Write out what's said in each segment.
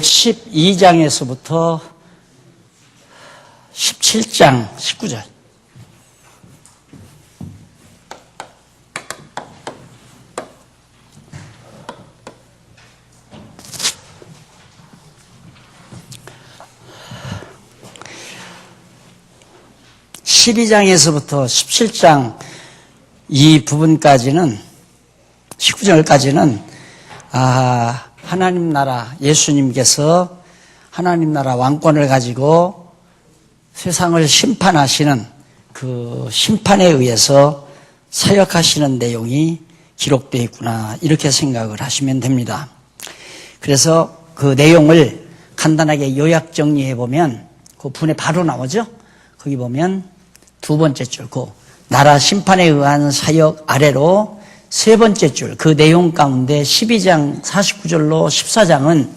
12장에서부터 17장 19절. (12장에서부터) 17장 이 부분까지는 19절까지는 하나님 나라 예수님께서 하나님 나라 왕권을 가지고 세상을 심판하시는 그 심판에 의해서 사역하시는 내용이 기록되어 있구나 이렇게 생각을 하시면 됩니다. 그래서 그 내용을 간단하게 요약 정리해 보면 그 분에 바로 나오죠. 거기 보면 두 번째 줄, 그 나라 심판에 의한 사역 아래로 세 번째 줄, 그 내용 가운데 12장 49절로 14장은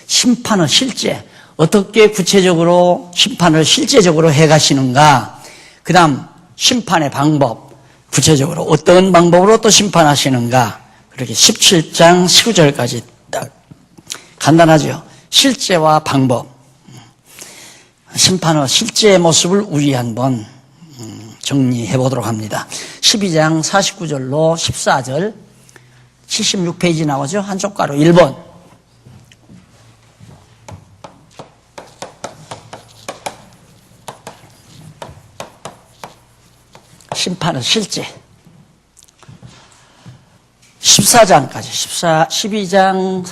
심판의 실제, 어떻게 구체적으로 심판을 실제적으로 해가시는가, 그 다음 심판의 방법, 구체적으로 어떤 방법으로 또 심판하시는가, 그렇게 17장 19절까지 간단하죠. 실제와 방법, 심판의 실제 모습을 우리 한번 정리해 보도록 합니다. 12장 49절로 14절 76페이지 나오죠. 한쪽 가로 1번. 심판은 실제. 14장까지 12장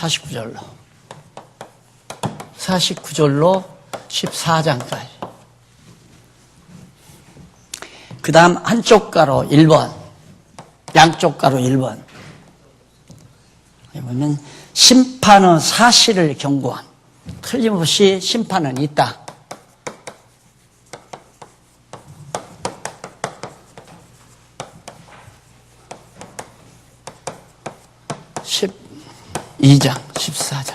49절로 14장까지. 그 다음 한쪽 가로 1번, 양쪽 가로 1번. 보면 심판의 사실을 경고한, 틀림없이 심판은 있다. (12장) 14절.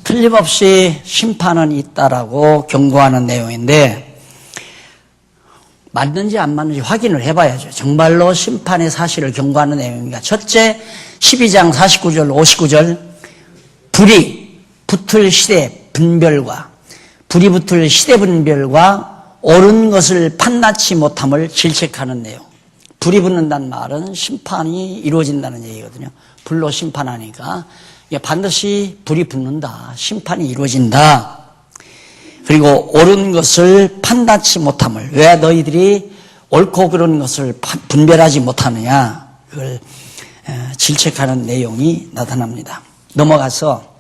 틀림없이 심판은 있다라고 경고하는 내용인데, 맞는지 안 맞는지 확인을 해봐야죠. 정말로 심판의 사실을 경고하는 내용입니다. 첫째, 12장 49절, 59절, 불이 붙을 시대 분별과 옳은 것을 판단치 못함을 질책하는 내용. 불이 붙는다는 말은 심판이 이루어진다는 얘기거든요. 불로 심판하니까 반드시 불이 붙는다. 심판이 이루어진다. 그리고 옳은 것을 판단치 못함을, 왜 너희들이 옳고 그른 것을 분별하지 못하느냐, 그걸 질책하는 내용이 나타납니다. 넘어가서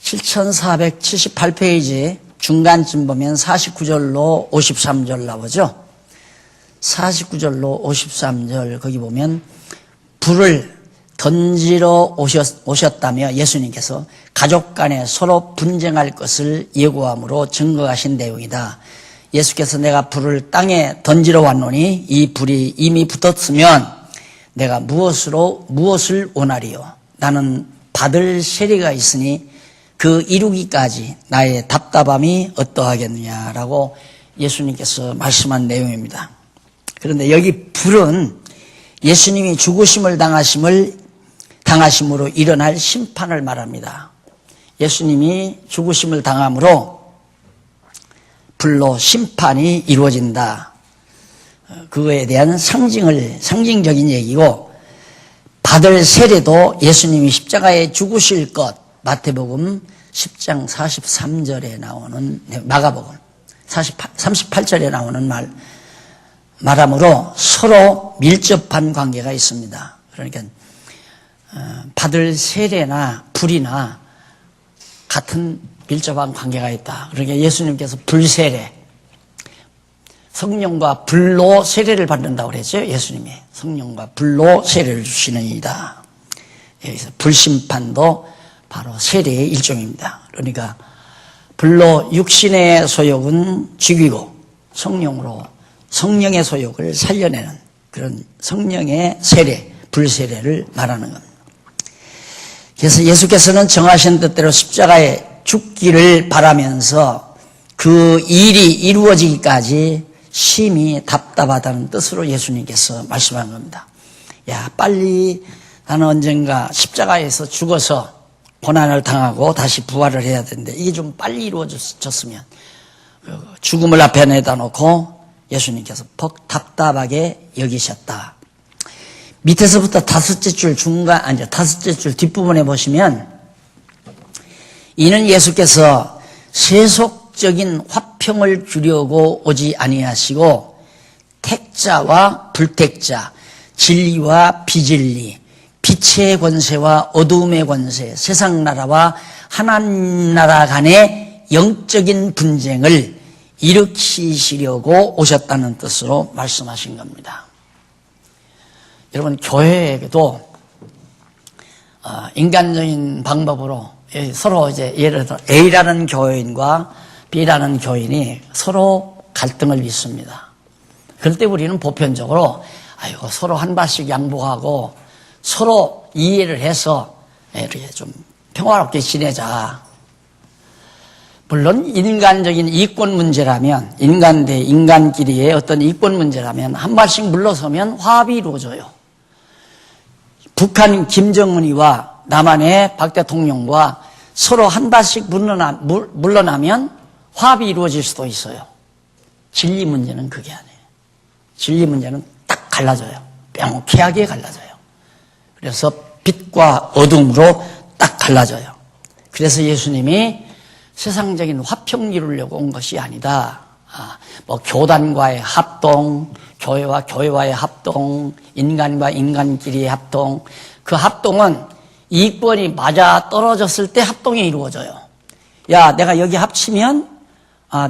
7478페이지 중간쯤 보면 49절로 53절 나오죠. 49절로 53절 거기 보면 불을 던지러 오셨다며 예수님께서 가족 간에 서로 분쟁할 것을 예고함으로 증거하신 내용이다. 예수께서 내가 불을 땅에 던지러 왔노니 이 불이 이미 붙었으면 내가 무엇을 원하리요? 나는 받을 세리가 있으니 그 이루기까지 나의 답답함이 어떠하겠느냐라고 예수님께서 말씀한 내용입니다. 그런데 여기 불은 예수님이 죽으심을 당하심으로 일어날 심판을 말합니다. 예수님이 죽으심을 당함으로 불로 심판이 이루어진다. 그거에 대한 상징적인 얘기고, 받을 세례도 예수님이 십자가에 죽으실 것, 마태복음 10장 43절에 나오는, 마가복음 38절에 나오는 말하므로 서로 밀접한 관계가 있습니다. 그러니까 받을 세례나 불이나 같은 밀접한 관계가 있다. 그러니까 예수님께서 불세례, 성령과 불로 세례를 받는다고 그랬죠. 예수님이 성령과 불로 세례를 주시는 이다. 여기서 불심판도 바로 세례의 일종입니다. 그러니까 불로 육신의 소욕은 죽이고 성령의 소욕을 살려내는 그런 성령의 세례, 불세례를 말하는 겁니다. 그래서 예수께서는 정하신 뜻대로 십자가에 죽기를 바라면서 그 일이 이루어지기까지 심히 답답하다는 뜻으로 예수님께서 말씀한 겁니다. 야, 빨리 나는 언젠가 십자가에서 죽어서 고난을 당하고 다시 부활을 해야 되는데 이게 좀 빨리 이루어졌으면 죽음을 앞에 내다 놓고 예수님께서 퍽 답답하게 여기셨다. 밑에서부터 다섯째 줄 뒷부분에 보시면 이는 예수께서 세속적인 화평을 주려고 오지 아니하시고 택자와 불택자, 진리와 비진리, 빛의 권세와 어두움의 권세, 세상 나라와 하나님 나라 간의 영적인 분쟁을 일으키시려고 오셨다는 뜻으로 말씀하신 겁니다. 여러분, 교회에게도 인간적인 방법으로 서로 이제 예를 들어 A라는 교인과 B라는 교인이 서로 갈등을 빚습니다. 그럴 때 우리는 보편적으로 서로 한 발씩 양보하고 서로 이해를 해서 이렇게 좀 평화롭게 지내자. 물론 인간적인 이권 문제라면, 인간 대 인간끼리의 어떤 이권 문제라면 한 발씩 물러서면 화합이 이루어져요. 북한 김정은이와 남한의 박 대통령과 서로 한 발씩 물러나면 화합이 이루어질 수도 있어요. 진리 문제는 그게 아니에요. 진리 문제는 딱 갈라져요. 명쾌하게 갈라져요. 그래서 빛과 어둠으로 딱 갈라져요. 그래서 예수님이 세상적인 화평 이루려고 온 것이 아니다. 교단과의 합동, 교회와 교회와의 합동, 인간과 인간끼리의 합동, 그 합동은 이권이 맞아 떨어졌을 때 합동이 이루어져요. 야, 내가 여기 합치면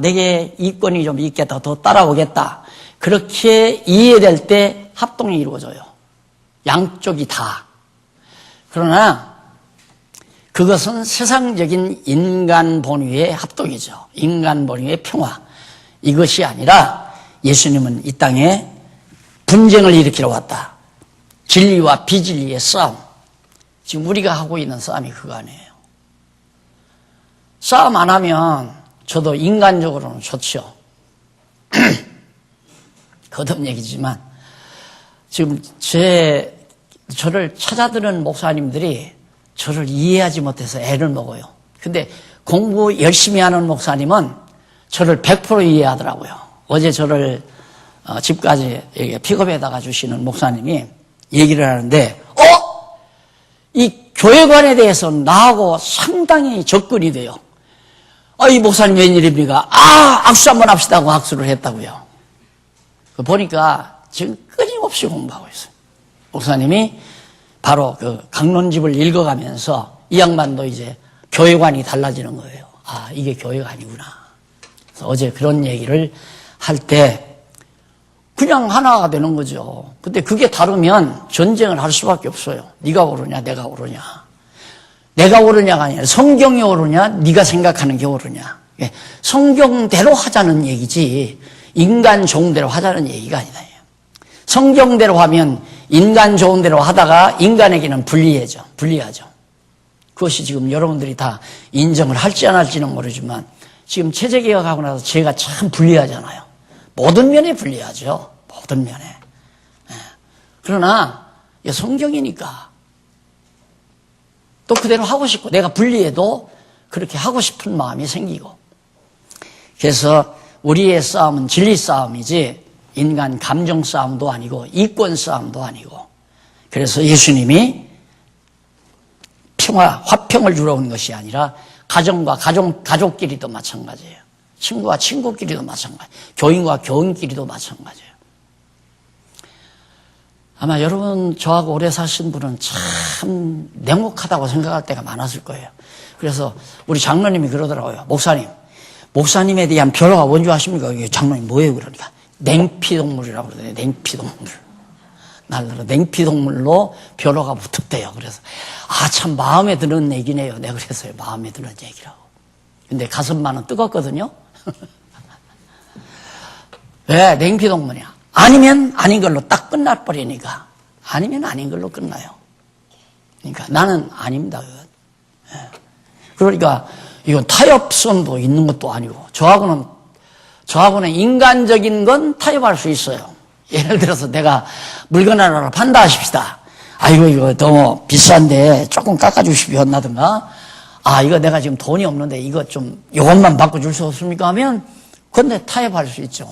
내게 이권이 좀 있겠다, 더 따라오겠다. 그렇게 이해될 때 합동이 이루어져요. 양쪽이 다. 그러나 그것은 세상적인 인간 본위의 합동이죠. 인간 본위의 평화. 이것이 아니라 예수님은 이 땅에 분쟁을 일으키러 왔다. 진리와 비진리의 싸움. 지금 우리가 하고 있는 싸움이 그거 아니에요. 싸움 안 하면 저도 인간적으로는 좋죠. 거듭 얘기지만 지금 저를 찾아드는 목사님들이 저를 이해하지 못해서 애를 먹어요. 근데 공부 열심히 하는 목사님은 저를 100% 이해하더라고요. 어제 저를 집까지 픽업해다가 주시는 목사님이 얘기를 하는데 이 교회관에 대해서 나하고 상당히 접근이 돼요. 이 목사님 웬일입니까? 악수 한번 합시다 하고 악수를 했다고요. 보니까 지금 끊임없이 공부하고 있어요. 목사님이 바로 그 강론집을 읽어가면서 이 양반도 이제 교회관이 달라지는 거예요. 이게 교회가 아니구나. 그래서 어제 그런 얘기를 할 때 그냥 하나가 되는 거죠. 근데 그게 다르면 전쟁을 할 수밖에 없어요. 네가 옳으냐 내가 옳으냐. 내가 옳으냐가 아니라 성경이 옳으냐 네가 생각하는 게 옳으냐. 성경대로 하자는 얘기지 인간 좋은 대로 하자는 얘기가 아니다. 성경대로 하면 인간 좋은 대로 하다가 인간에게는 불리하죠. 그것이 지금 여러분들이 다 인정을 할지 안 할지는 모르지만 지금 체제개혁하고 나서 제가 참 불리하잖아요. 모든 면에 불리하죠. 모든 면에. 그러나 성경이니까 또 그대로 하고 싶고 내가 불리해도 그렇게 하고 싶은 마음이 생기고 그래서 우리의 싸움은 진리 싸움이지 인간 감정 싸움도 아니고 이권 싸움도 아니고 그래서 예수님이 화평을 주러 온 것이 아니라 가정과 가족끼리도 마찬가지예요. 친구와 친구끼리도 마찬가지예요. 교인과 교인끼리도 마찬가지예요. 아마 여러분 저하고 오래 사신 분은 참 냉혹하다고 생각할 때가 많았을 거예요. 그래서 우리 장로님이 그러더라고요. 목사님에 대한 변호가 뭔지 아십니까? 장로님 뭐예요? 그러니까 냉피동물이라고 그러더니 냉피동물. 날로 냉피동물로 변호가 붙었대요. 그래서 참 마음에 드는 얘기네요. 내가 그래서요. 마음에 드는 얘기라고. 근데 가슴만은 뜨겁거든요. 왜? 냉피동물이야. 아니면 아닌 걸로 딱 끝나버리니까. 아니면 아닌 걸로 끝나요. 그러니까 나는 아닙니다. 그러니까 이건 타협성도 있는 것도 아니고 저하고는 인간적인 건 타협할 수 있어요. 예를 들어서 내가 물건 하나를 판다 하십시다. 이거 너무 비싼데 조금 깎아주시오 나든가 이거 내가 지금 돈이 없는데 이거 좀 이것만 바꿔줄 수 없습니까? 하면 그런데 타협할 수 있죠.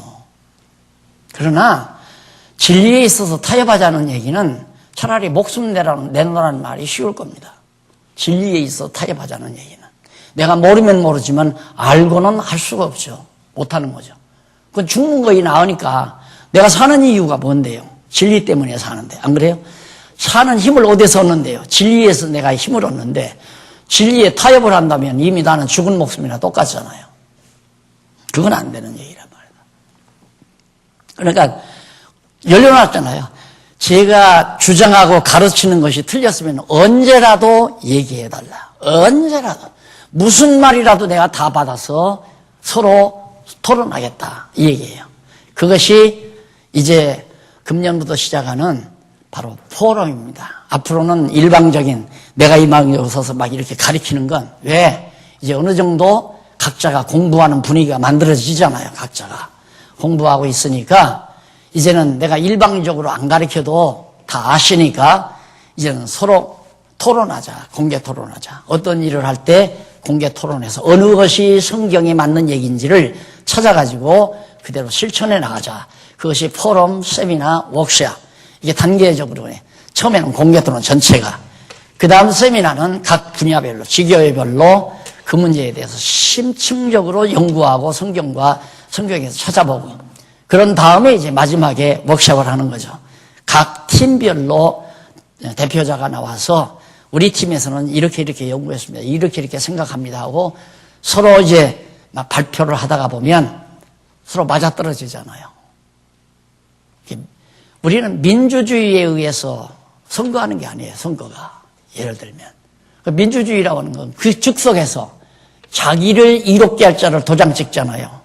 그러나 진리에 있어서 타협하자는 얘기는 차라리 목숨 내놓으라는 말이 쉬울 겁니다. 진리에 있어 타협하자는 얘기는. 내가 모르면 모르지만 알고는 할 수가 없죠. 못하는 거죠. 그건 죽는 거이 나으니까 내가 사는 이유가 뭔데요? 진리 때문에 사는데. 안 그래요? 사는 힘을 어디서 얻는데요? 진리에서 내가 힘을 얻는데 진리에 타협을 한다면 이미 나는 죽은 목숨이나 똑같잖아요. 그건 안 되는 얘기란 말이에요. 그러니까 열려놨잖아요. 제가 주장하고 가르치는 것이 틀렸으면 언제라도 얘기해달라. 언제라도. 무슨 말이라도 내가 다 받아서 서로 토론하겠다. 이 얘기예요. 그것이 이제 금년부터 시작하는 바로 포럼입니다. 앞으로는 일방적인 내가 이 방에 서서 막 이렇게 가르치는 건 왜? 이제 어느 정도 각자가 공부하는 분위기가 만들어지잖아요. 각자가. 공부하고 있으니까 이제는 내가 일방적으로 안 가르쳐도 다 아시니까 이제는 서로 토론하자. 공개 토론하자. 어떤 일을 할 때 공개 토론해서 어느 것이 성경에 맞는 얘기인지를 찾아가지고 그대로 실천해 나가자. 그것이 포럼, 세미나, 워크샵. 이게 단계적으로 해. 처음에는 공개 토론 전체가. 그 다음 세미나는 각 분야별로, 지교회별로 그 문제에 대해서 심층적으로 연구하고 성경에서 찾아보고 그런 다음에 이제 마지막에 워크샵을 하는 거죠. 각 팀별로 대표자가 나와서 우리 팀에서는 이렇게 연구했습니다. 이렇게 생각합니다 하고 서로 이제 막 발표를 하다가 보면 서로 맞아떨어지잖아요. 우리는 민주주의에 의해서 선거하는 게 아니에요. 선거가. 예를 들면. 민주주의라고 하는 건 그 즉석에서 자기를 이롭게 할 자를 도장 찍잖아요.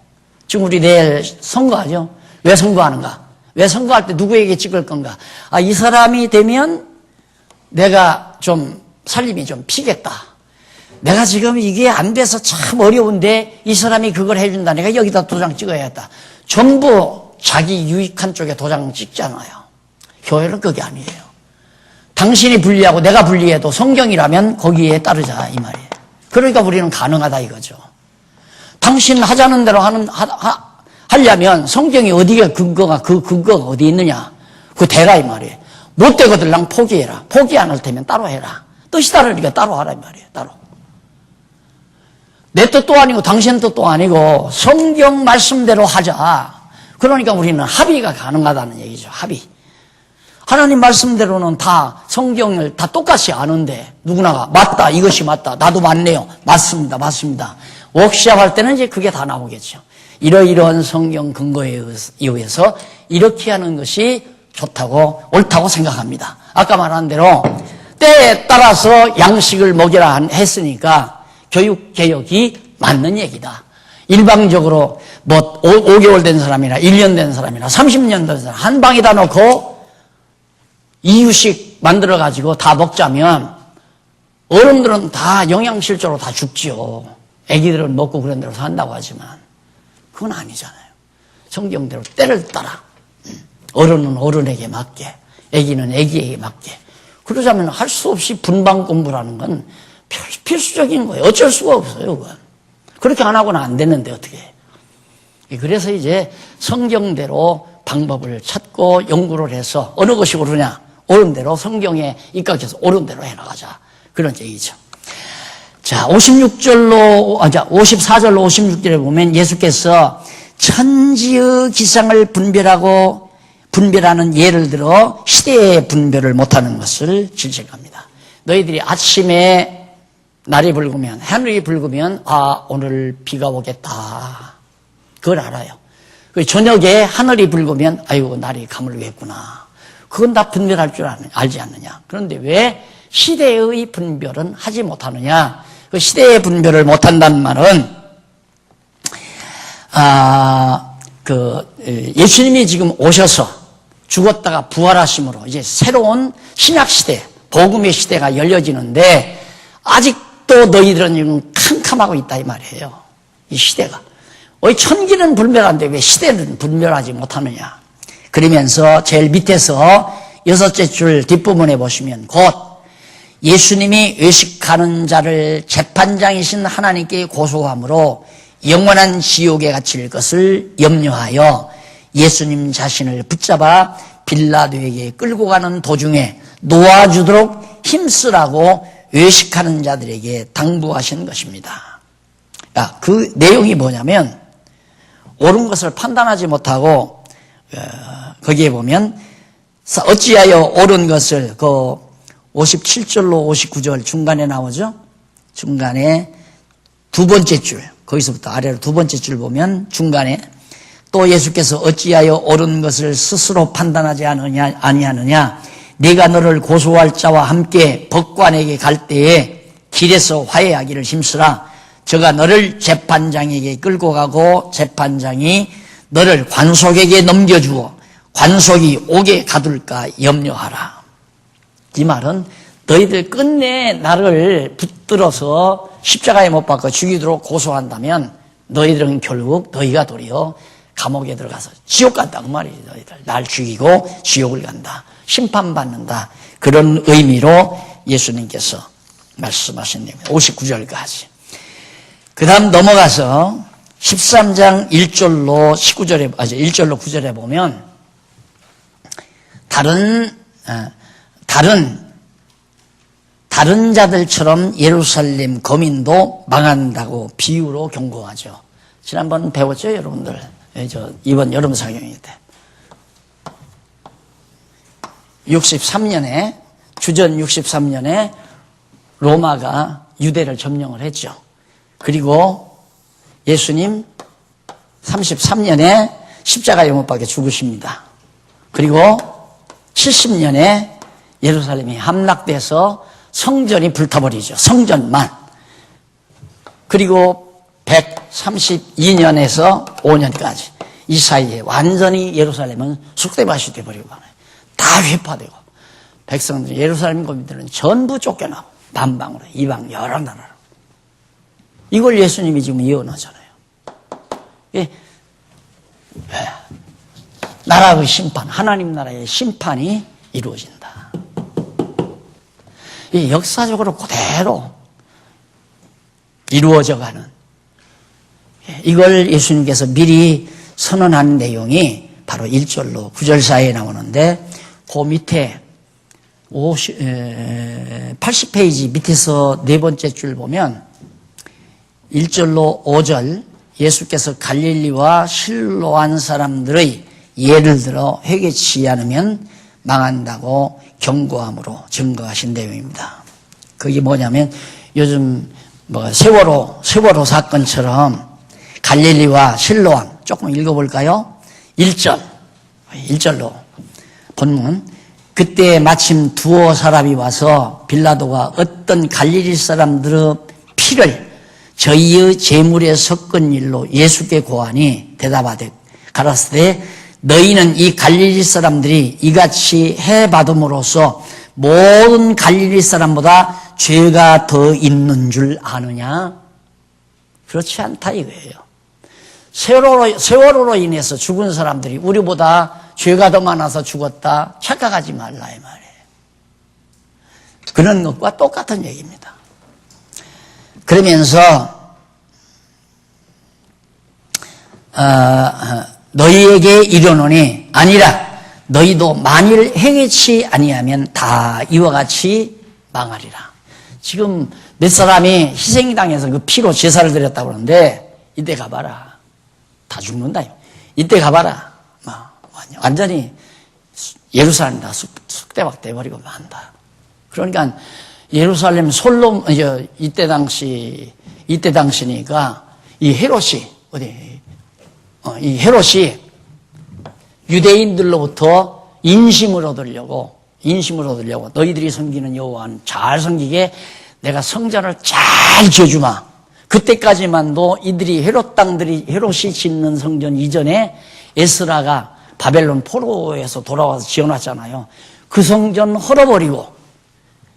지금 우리 내일 선거하죠. 왜 선거하는가? 왜 선거할 때 누구에게 찍을 건가? 이 사람이 되면 내가 좀 살림이 좀 피겠다. 내가 지금 이게 안 돼서 참 어려운데 이 사람이 그걸 해준다. 내가 여기다 도장 찍어야겠다. 전부 자기 유익한 쪽에 도장 찍잖아요. 교회는 그게 아니에요. 당신이 불리하고 내가 불리해도 성경이라면 거기에 따르자 이 말이에요. 그러니까 우리는 가능하다 이거죠. 당신 하자는 대로 하려면 성경이 어디에 근거가 어디 있느냐. 그거 대라 이 말이에요. 못 되거들랑 포기해라. 포기 안 할 테면 따로 해라. 뜻이 다르니까 따로 하라 이 말이에요. 따로. 내 뜻도 아니고 당신 뜻도 아니고 성경 말씀대로 하자. 그러니까 우리는 합의가 가능하다는 얘기죠. 합의. 하나님 말씀대로는 다 성경을 다 똑같이 아는데 누구나가 맞다. 이것이 맞다. 나도 맞네요. 맞습니다. 맞습니다. 워크샵 할 때는 이제 그게 다 나오겠죠. 이러이러한 성경 근거에 의해서 이렇게 하는 것이 좋다고 옳다고 생각합니다. 아까 말한 대로 때에 따라서 양식을 먹이라 했으니까 교육개혁이 맞는 얘기다. 일방적으로 5개월 된 사람이나 1년 된 사람이나 30년 된 사람 한 방에다 놓고 이유식 만들어가지고 다 먹자면 어른들은 다 영양실조로 다 죽지요. 애기들은 먹고 그런 대로 산다고 하지만 그건 아니잖아요. 성경대로 때를 따라 어른은 어른에게 맞게 애기는 애기에게 맞게 그러자면 할 수 없이 분방 공부라는 건 필수적인 거예요. 어쩔 수가 없어요. 그건. 그렇게 안 하고는 안 되는데 어떻게 해. 그래서 이제 성경대로 방법을 찾고 연구를 해서 어느 것이 옳으냐 옳은 대로 성경에 입각해서 옳은 대로 해나가자 그런 얘기죠. 자 54절로 56절에 보면 예수께서 천지의 기상을 분별하는 예를 들어 시대의 분별을 못하는 것을 질책합니다. 너희들이 아침에 날이 붉으면 하늘이 붉으면 오늘 비가 오겠다. 그걸 알아요. 저녁에 하늘이 붉으면 아이고 날이 가물겠구나. 그건 다 분별할 줄 알지 않느냐. 그런데 왜 시대의 분별은 하지 못하느냐. 그 시대의 분별을 못한다는 말은 예수님이 지금 오셔서 죽었다가 부활하심으로 이제 새로운 신약시대 복음의 시대가 열려지는데 아직도 너희들은 지금 캄캄하고 있다 이 말이에요. 이 시대가. 왜 천기는 분별한데 왜 시대는 분별하지 못하느냐. 그러면서 제일 밑에서 6째 줄 뒷부분에 보시면 곧 예수님이 외식하는 자를 재판장이신 하나님께 고소함으로 영원한 지옥에 갇힐 것을 염려하여 예수님 자신을 붙잡아 빌라도에게 끌고 가는 도중에 놓아주도록 힘쓰라고 외식하는 자들에게 당부하신 것입니다. 그 내용이 뭐냐면, 옳은 것을 판단하지 못하고 거기에 보면 어찌하여 옳은 것을, 그 57절로 59절 중간에 나오죠. 중간에 두 번째 줄, 거기서부터 아래로 두 번째 줄 보면 중간에 또 예수께서 어찌하여 옳은 것을 스스로 판단하지 아니하느냐, 네가 너를 고소할 자와 함께 법관에게 갈 때에 길에서 화해하기를 힘쓰라. 저가 너를 재판장에게 끌고 가고 재판장이 너를 관속에게 넘겨주어 관속이 옥에 가둘까 염려하라. 이 말은 너희들 끝내 나를 붙들어서 십자가에 못 박아 죽이도록 고소한다면 너희들은 결국 너희가 도리어 감옥에 들어가서 지옥 간다 그 말이지. 너희들 날 죽이고 지옥을 간다, 심판받는다, 그런 의미로 예수님께서 말씀하신 내용 59절까지. 그 다음 넘어가서 13장 1절로 19절에, 1절로 9절에 보면 다른 자들처럼 예루살렘 거민도 망한다고 비유로 경고하죠. 지난번 배웠죠, 여러분들? 이번 여름 사경일 때. 63년에, 주전 63년에 로마가 유대를 점령을 했죠. 그리고 예수님 33년에 십자가에 못 박혀 죽으십니다. 그리고 70년에 예루살렘이 함락돼서 성전이 불타버리죠. 성전만. 그리고 132년에서 5년까지 이 사이에 완전히 예루살렘은 쑥대밭이 되어버리고 다 회파되고 백성들, 예루살렘 거민들은 전부 쫓겨나고 남방으로, 이방 여러 나라로. 이걸 예수님이 지금 예언하잖아요. 나라의 심판, 하나님 나라의 심판이 이루어진다. 이 역사적으로 그대로 이루어져가는, 이걸 예수님께서 미리 선언한 내용이 바로 1절로 9절 사이에 나오는데, 그 밑에 80페이지 밑에서 네 번째 줄 보면 1절로 5절, 예수께서 갈릴리와 실로암 사람들의 예를 들어 회개치 않으면 망한다고 경고함으로 증거하신 내용입니다. 그게 뭐냐면 요즘 세월호 사건처럼 갈릴리와 실로암, 조금 읽어볼까요? 1절로 본문. 그때 마침 두어 사람이 와서 빌라도가 어떤 갈릴리 사람들의 피를 저희의 제물에 섞은 일로 예수께 고하니 대답하되 가라사대 너희는 이 갈릴리 사람들이 이같이 해받음으로써 모든 갈릴리 사람보다 죄가 더 있는 줄 아느냐? 그렇지 않다 이거예요. 세월호로 인해서 죽은 사람들이 우리보다 죄가 더 많아서 죽었다 착각하지 말라 이 말이에요. 그런 것과 똑같은 얘기입니다. 그러면서 너희에게 이르노니 아니라 너희도 만일 행위치 아니하면 다 이와 같이 망하리라. 지금 몇 사람이 희생이 당해서 그 피로 제사를 드렸다고 그러는데 이때 가봐라. 다 죽는다. 이때 가봐라. 완전히 예루살렘 다 쑥대박 돼버리고 만다. 그러니까 예루살렘 이때 당시니까 이 헤롯이 이 헤롯이 유대인들로부터 인심을 얻으려고 너희들이 섬기는 여호와는 잘 섬기게 내가 성전을 잘 지어주마. 그때까지만도 이들이 헤롯이 짓는 성전 이전에 에스라가 바벨론 포로에서 돌아와서 지어놨잖아요. 그 성전 헐어버리고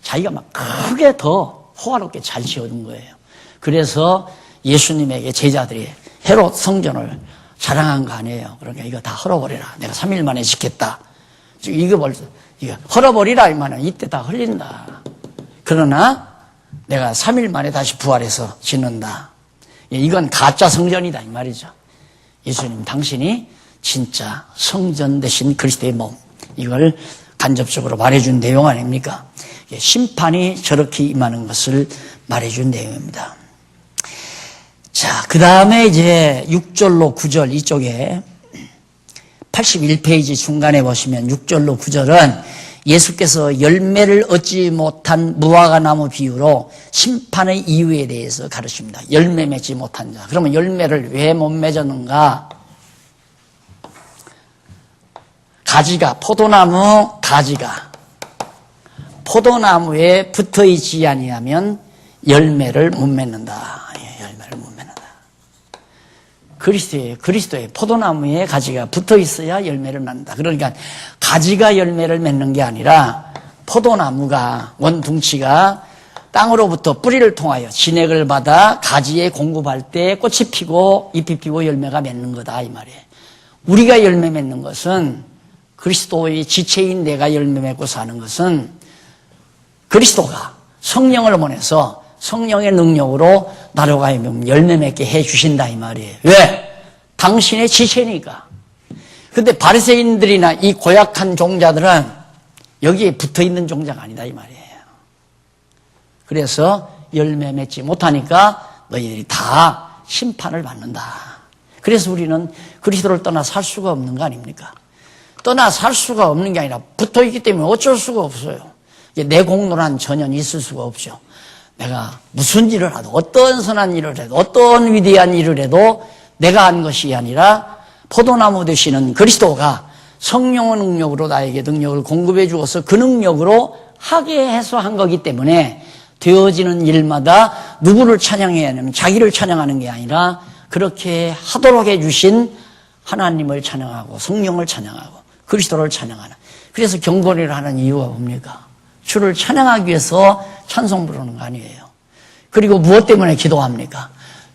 자기가 막 크게 더 호화롭게 잘 지어준 거예요. 그래서 예수님에게 제자들이 헤롯 성전을 자랑한 거 아니에요. 그러니까 이거 다 헐어버리라. 내가 3일 만에 짓겠다. 이거 헐어버리라 이 말은 이때 다 흘린다. 그러나 내가 3일 만에 다시 부활해서 짓는다. 이건 가짜 성전이다 이 말이죠. 예수님 당신이 진짜 성전 되신 그리스도의 몸, 이걸 간접적으로 말해준 내용 아닙니까? 심판이 저렇게 임하는 것을 말해준 내용입니다. 자, 그 다음에 이제 6절로 9절 이쪽에 81페이지 중간에 보시면 6절로 9절은 예수께서 열매를 얻지 못한 무화과 나무 비유로 심판의 이유에 대해서 가르칩니다. 열매 맺지 못한 자. 그러면 열매를 왜 못 맺었는가? 가지가, 포도나무 가지가 포도나무에 붙어 있지 아니하면 열매를 못 맺는다. 열매를 못 맺는다. 그리스도의 포도나무에 가지가 붙어 있어야 열매를 맺는다. 그러니까 가지가 열매를 맺는 게 아니라 포도나무가, 원둥치가 땅으로부터 뿌리를 통하여 진액을 받아 가지에 공급할 때 꽃이 피고 잎이 피고 열매가 맺는 거다 이 말이에요. 우리가 열매 맺는 것은, 그리스도의 지체인 내가 열매 맺고 사는 것은 그리스도가 성령을 보내서 성령의 능력으로 나로 하여금 열매 맺게 해 주신다 이 말이에요. 왜? 당신의 지체니까. 근데 바리새인들이나 이 고약한 종자들은 여기에 붙어 있는 종자가 아니다 이 말이에요. 그래서 열매 맺지 못하니까 너희들이 다 심판을 받는다. 그래서 우리는 그리스도를 떠나 살 수가 없는 거 아닙니까? 떠나 살 수가 없는 게 아니라 붙어 있기 때문에 어쩔 수가 없어요. 내 공로란 전혀 있을 수가 없죠. 내가 무슨 일을 하도, 어떤 선한 일을 해도, 어떤 위대한 일을 해도 내가 한 것이 아니라 포도나무 되시는 그리스도가 성령의 능력으로 나에게 능력을 공급해 주어서 그 능력으로 하게 해서 한 거기 때문에 되어지는 일마다 누구를 찬양해야 하냐면 자기를 찬양하는 게 아니라 그렇게 하도록 해주신 하나님을 찬양하고 성령을 찬양하고 그리스도를 찬양하는. 그래서 경건회를 하는 이유가 뭡니까? 주를 찬양하기 위해서 찬송 부르는 거 아니에요. 그리고 무엇 때문에 기도합니까?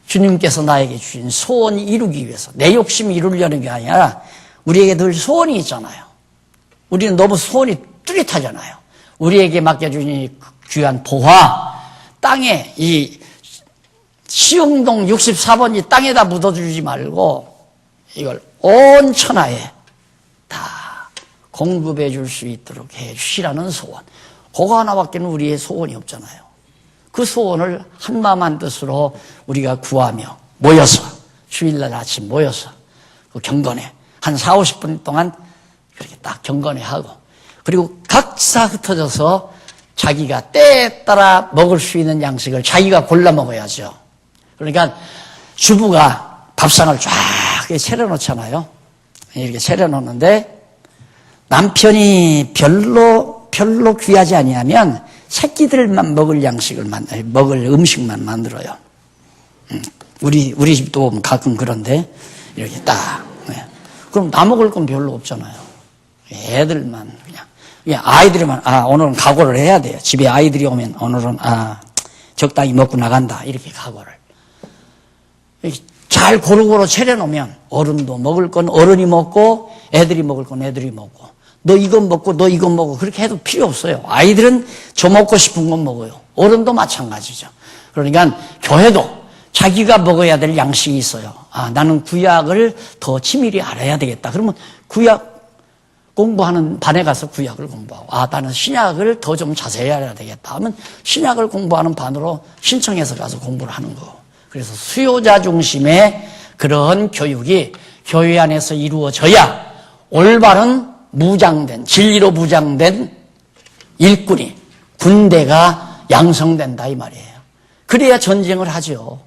주님께서 나에게 주신 소원 이루기 위해서. 내 욕심이 이루려는 게 아니라 우리에게 늘 소원이 있잖아요. 우리는 너무 소원이 뚜렷하잖아요. 우리에게 맡겨주신 이 귀한 보화, 땅에 이 시흥동 64번지 땅에다 묻어주지 말고 이걸 온 천하에 다 공급해 줄 수 있도록 해 주시라는 소원. 그거 하나밖에는 우리의 소원이 없잖아요. 그 소원을 한마음 한뜻으로 우리가 구하며 모여서 주일날 아침 모여서 그 경건회 한 40-50분 동안 그렇게 딱 경건회 하고 그리고 각자 흩어져서 자기가 때에 따라 먹을 수 있는 양식을 자기가 골라 먹어야죠. 그러니까 주부가 밥상을 쫙 차려놓잖아요. 이렇게 차려놓는데 남편이 별로 귀하지 아니하면 새끼들만 먹을 양식을 먹을 음식만 만들어요. 우리 집도 보면 가끔 그런데 이렇게 딱. 그럼 나 먹을 건 별로 없잖아요. 애들만 그냥 아이들만 오늘은 각오를 해야 돼요. 집에 아이들이 오면 오늘은 적당히 먹고 나간다 이렇게 각오를. 잘 고루고루 차려놓으면 어른도 먹을 건 어른이 먹고 애들이 먹을 건 애들이 먹고 너 이건 먹고 너 이건 먹고 그렇게 해도 필요 없어요. 아이들은 저 먹고 싶은 건 먹어요. 어른도 마찬가지죠. 그러니까 교회도 자기가 먹어야 될 양식이 있어요. 나는 구약을 더 치밀히 알아야 되겠다. 그러면 구약 공부하는 반에 가서 구약을 공부하고 나는 신약을 더 좀 자세히 알아야 되겠다 하면 신약을 공부하는 반으로 신청해서 가서 공부를 하는 거고. 그래서 수요자 중심의 그런 교육이 교회 안에서 이루어져야 올바른 무장된, 진리로 무장된 일꾼이, 군대가 양성된다 이 말이에요. 그래야 전쟁을 하죠.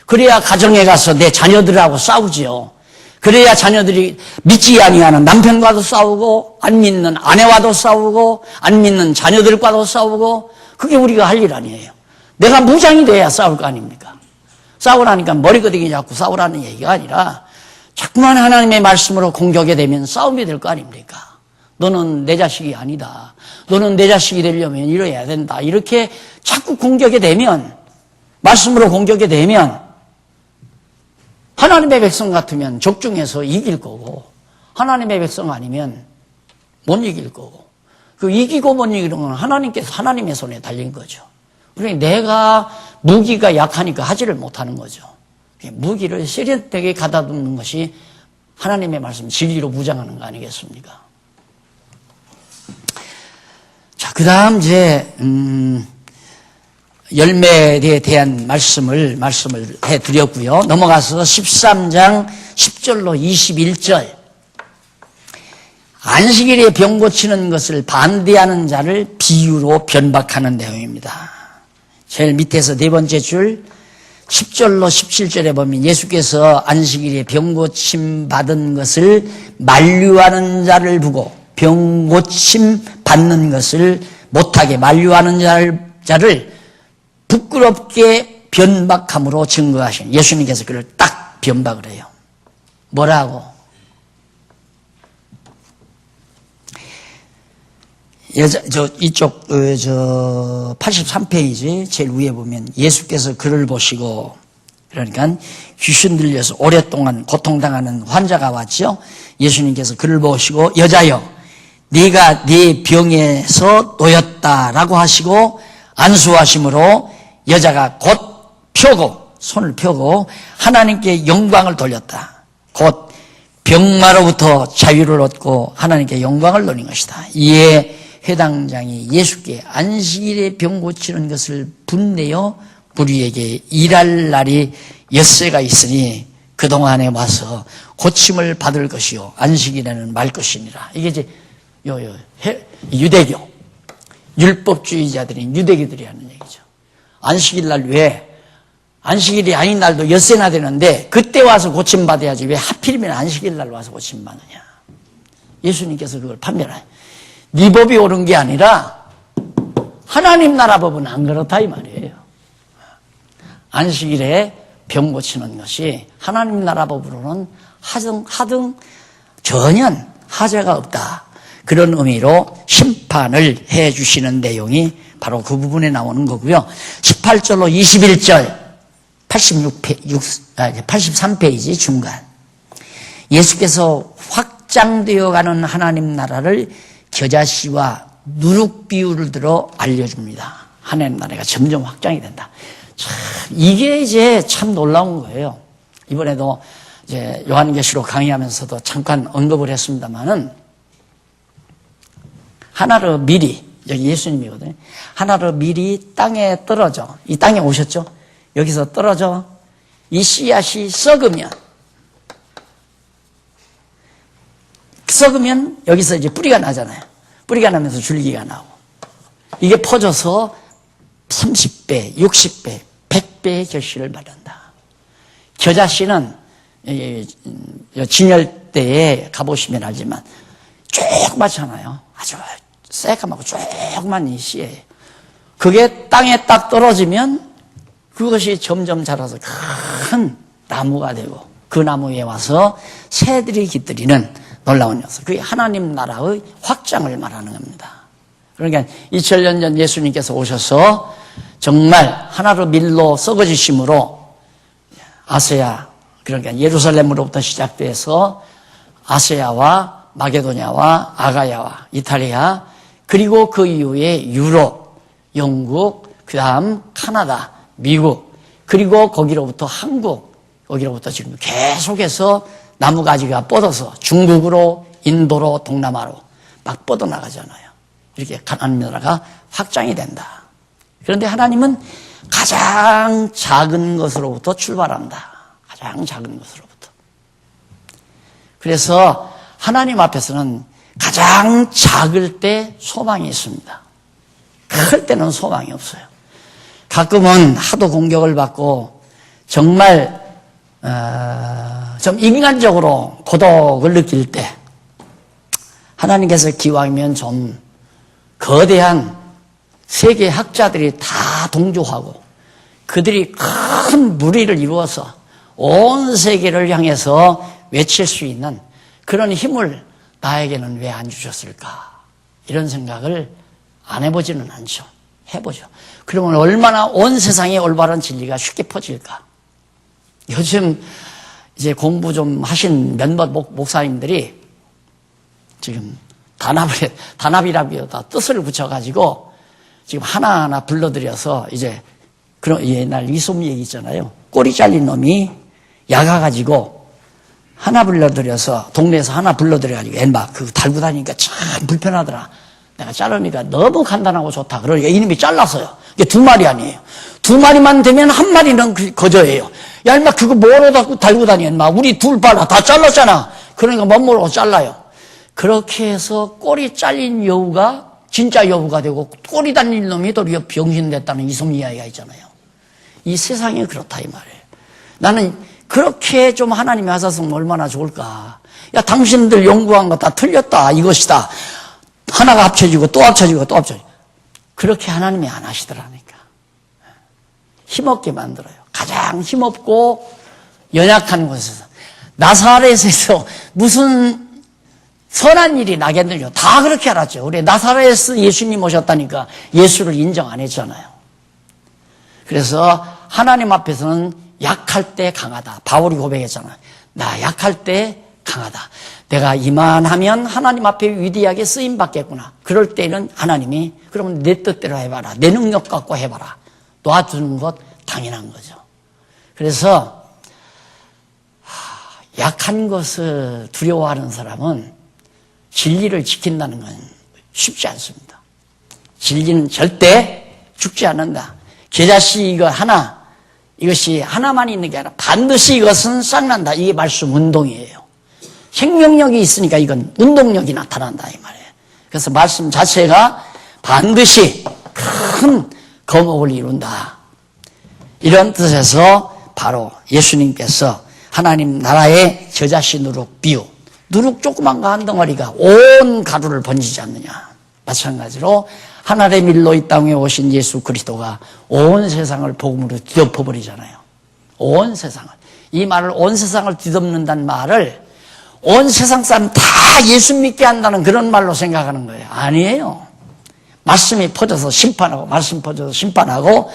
그래야 가정에 가서 내 자녀들하고 싸우지요. 그래야 자녀들이 믿지 아니하는 남편과도 싸우고 안 믿는 아내와도 싸우고 안 믿는 자녀들과도 싸우고 그게 우리가 할 일 아니에요. 내가 무장이 돼야 싸울 거 아닙니까? 싸우라니까 머리끄댕이 잡고 싸우라는 얘기가 아니라 자꾸만 하나님의 말씀으로 공격이 되면 싸움이 될 거 아닙니까? 너는 내 자식이 아니다. 너는 내 자식이 되려면 이래야 된다. 이렇게 자꾸 공격이 되면, 말씀으로 공격이 되면 하나님의 백성 같으면 적중해서 이길 거고 하나님의 백성 아니면 못 이길 거고 그 이기고 못 이기는 건 하나님의 손에 달린 거죠. 그러니까 내가 무기가 약하니까 하지를 못하는 거죠. 무기를 세련되게 가다듬는 것이 하나님의 말씀 진리로 무장하는 거 아니겠습니까? 자, 그 다음 이제 열매에 대한 말씀을 해드렸고요. 넘어가서 13장 10절로 21절. 안식일에 병 고치는 것을 반대하는 자를 비유로 변박하는 내용입니다. 제일 밑에서 네 번째 줄 10절로 17절에 보면 예수께서 안식일에 병 고침 받은 것을 만류하는 자를 보고 병 고침 받는 것을 못하게 만류하는 자를 부끄럽게 변박함으로 증거하신 예수님께서 그를 딱 변박을 해요. 뭐라고? 이쪽 83페이지 제일 위에 보면 예수께서 그를 보시고, 그러니까 귀신 들려서 오랫동안 고통당하는 환자가 왔죠. 예수님께서 그를 보시고 여자여 네가 네 병에서 놓였다라고 하시고 안수하심으로 여자가 곧 펴고 손을 펴고 하나님께 영광을 돌렸다. 곧 병마로부터 자유를 얻고 하나님께 영광을 돌린 것이다. 이에 회당장이 예수께 안식일에 병 고치는 것을 분내어 우리에게 일할 날이 엿새가 있으니 그동안에 와서 고침을 받을 것이요 안식일에는 말 것이니라. 이게 이제 유대교 율법주의자들인 유대교들이 하는 얘기죠. 안식일 날 왜 안식일이 아닌 날도 엿새나 되는데 그때 와서 고침 받아야지 왜 하필이면 안식일 날 와서 고침 받느냐. 예수님께서 그걸 판별해요. 네 법이 옳은 게 아니라 하나님 나라 법은 안 그렇다 이 말이에요. 안식일에 병 고치는 것이 하나님 나라 법으로는 하등 전혀 하자가 없다. 그런 의미로 심판을 해 주시는 내용이 바로 그 부분에 나오는 거고요. 18절로 21절 83페이지 중간 예수께서 확장되어 가는 하나님 나라를 겨자씨와 누룩 비유를 들어 알려줍니다. 하나님 나라가 점점 확장이 된다. 참, 이게 이제 참 놀라운 거예요. 이번에도 이제 요한계시록 강의하면서도 잠깐 언급을 했습니다만은 하나로 미리, 여기 예수님이거든요. 하나로 미리 땅에 떨어져, 이 땅에 오셨죠? 여기서 떨어져 이 씨앗이 썩으면 여기서 이제 뿌리가 나잖아요. 뿌리가 나면서 줄기가 나오고 이게 퍼져서 30배, 60배, 100배의 결실을 받는다. 겨자씨는 진열대에 가보시면 알지만 조그맣잖아요. 아주 새까맣고 조그만 이 씨예요. 그게 땅에 딱 떨어지면 그것이 점점 자라서 큰 나무가 되고 그 나무 위에 와서 새들이 깃들이는 놀라운 녀석. 그게 하나님 나라의 확장을 말하는 겁니다. 그러니까 2000년 전 예수님께서 오셔서 정말 하나로 밀로 썩어지심으로 아세아, 그러니까 예루살렘으로부터 시작돼서 아세아와 마게도냐와 아가야와 이탈리아, 그리고 그 이후에 유럽, 영국, 그 다음 카나다, 미국, 그리고 거기로부터 한국, 거기로부터 지금 계속해서 나무가지가 뻗어서 중국으로, 인도로, 동남아로 막 뻗어나가잖아요. 이렇게 하나님 나라가 확장이 된다. 그런데 하나님은 가장 작은 것으로부터 출발한다. 가장 작은 것으로부터. 그래서 하나님 앞에서는 가장 작을 때 소망이 있습니다. 클 때는 소망이 없어요. 가끔은 하도 공격을 받고 정말 좀 인간적으로 고독을 느낄 때 하나님께서 기왕이면 좀 거대한 세계 학자들이 다 동조하고 그들이 큰 무리를 이루어서 온 세계를 향해서 외칠 수 있는 그런 힘을 나에게는 왜 안 주셨을까? 이런 생각을 안 해보지는 않죠. 해보죠. 그러면 얼마나 온 세상에 올바른 진리가 쉽게 퍼질까? 요즘 이제 공부 좀 하신 몇몇 목사님들이 지금 단합이라기보다 뜻을 붙여가지고 지금 하나하나 불러들여서 이제 그런 옛날 이솜 얘기 있잖아요. 꼬리 잘린 놈이 야가가지고 하나 불러들여서 동네에서 하나 불러들여가지고 엠마 그 달고 다니니까 참 불편하더라. 내가 자르니까 너무 간단하고 좋다. 그러니까 이놈이 잘랐어요. 이게 두 마리 아니에요. 두 마리만 되면 한 마리는 거저예요. 야, 인마 그거 뭐로 달고 다니, 인마. 우리 둘 봐라. 다 잘랐잖아. 그러니까 멋모르고 잘라요. 그렇게 해서 꼬리 잘린 여우가 진짜 여우가 되고 꼬리 달린 놈이 도리어 병신 됐다는 이솜 이야기가 있잖아요. 이 세상이 그렇다 이 말이에요. 나는 그렇게 좀 하나님이 하셨으면 얼마나 좋을까. 야, 당신들 연구한 거 다 틀렸다. 이것이다. 하나가 합쳐지고 또 합쳐지고 또 합쳐지고. 그렇게 하나님이 안 하시더라니까. 힘없게 만들어요. 가장 힘없고 연약한 곳에서. 나사렛에서 무슨 선한 일이 나겠느냐. 다 그렇게 알았죠. 우리 나사렛에서 예수님 오셨다니까 예수를 인정 안 했잖아요. 그래서 하나님 앞에서는 약할 때 강하다. 바울이 고백했잖아요. 나 약할 때 강하다. 내가 이만하면 하나님 앞에 위대하게 쓰임 받겠구나. 그럴 때는 하나님이 그러면 내 뜻대로 해봐라. 내 능력 갖고 해봐라. 놔두는 것 당연한 거죠. 그래서 약한 것을 두려워하는 사람은 진리를 지킨다는 건 쉽지 않습니다. 진리는 절대 죽지 않는다. 계자씨 이거 하나, 이것이 하나만 있는 게 아니라 반드시 이것은 쌍난다. 이게 말씀 운동이에요. 생명력이 있으니까 이건 운동력이 나타난다 이 말이에요. 그래서 말씀 자체가 반드시 큰 거목을 이룬다. 이런 뜻에서 바로 예수님께서 하나님 나라의 저자씨 누룩 비유, 누룩 조그만 거 한 덩어리가 온 가루를 번지지 않느냐. 마찬가지로 하늘의 밀로 이 땅에 오신 예수 그리스도가 온 세상을 복음으로 뒤덮어버리잖아요. 온 세상을. 이 말을 온 세상을 뒤덮는다는 말을 온 세상 사람 다 예수 믿게 한다는 그런 말로 생각하는 거예요. 아니에요. 말씀이 퍼져서 심판하고 말씀 퍼져서 심판하고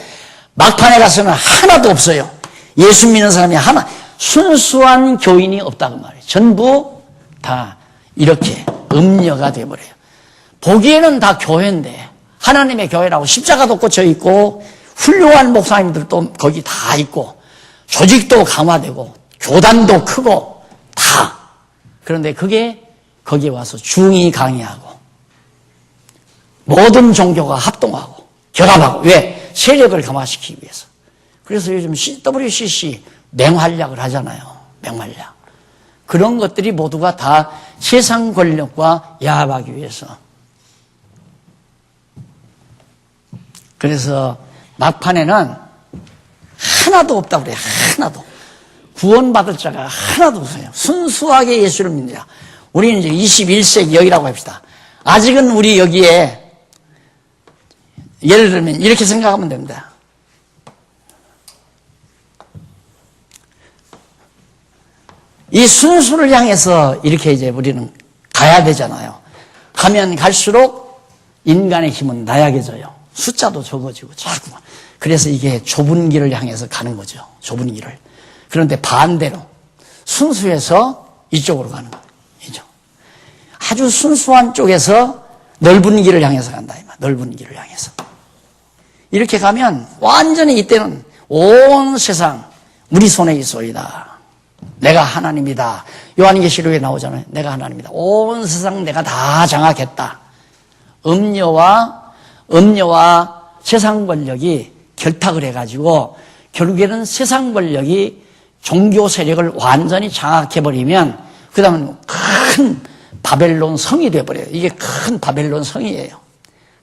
막판에 가서는 하나도 없어요. 예수 믿는 사람이 하나, 순수한 교인이 없다고 말이에요. 전부 다 이렇게 음녀가 돼버려요. 보기에는 다 교회인데 하나님의 교회라고 십자가도 꽂혀 있고 훌륭한 목사님들도 거기 다 있고 조직도 강화되고 교단도 크고 다. 그런데 그게 거기에 와서 중이 강의하고 모든 종교가 합동하고 결합하고. 왜? 세력을 강화시키기 위해서. 그래서 요즘 WCC 맹활약을 하잖아요. 맹활약. 그런 것들이 모두가 다 세상 권력과 야합하기 위해서. 그래서 막판에는 하나도 없다고 그래요. 하나도. 구원받을 자가 하나도 없어요. 순수하게 예수를 믿는 자. 우리는 이제 21세기 여기라고 합시다. 아직은 우리 여기에 예를 들면 이렇게 생각하면 됩니다. 이 순수를 향해서 이렇게 이제 우리는 가야 되잖아요. 가면 갈수록 인간의 힘은 나약해져요. 숫자도 적어지고 자꾸만. 그래서 이게 좁은 길을 향해서 가는 거죠. 좁은 길을. 그런데 반대로 순수해서 이쪽으로 가는 거예요. 이쪽. 아주 순수한 쪽에서 넓은 길을 향해서 간다. 넓은 길을 향해서. 이렇게 가면 완전히 이때는 온 세상 우리 손에 있소이다. 내가 하나님이다. 요한계시록에 나오잖아요. 내가 하나님이다. 온 세상 내가 다 장악했다. 음녀와 세상 권력이 결탁을 해가지고 결국에는 세상 권력이 종교 세력을 완전히 장악해버리면 그 다음은 큰 바벨론 성이 돼버려요. 이게 큰 바벨론 성이에요.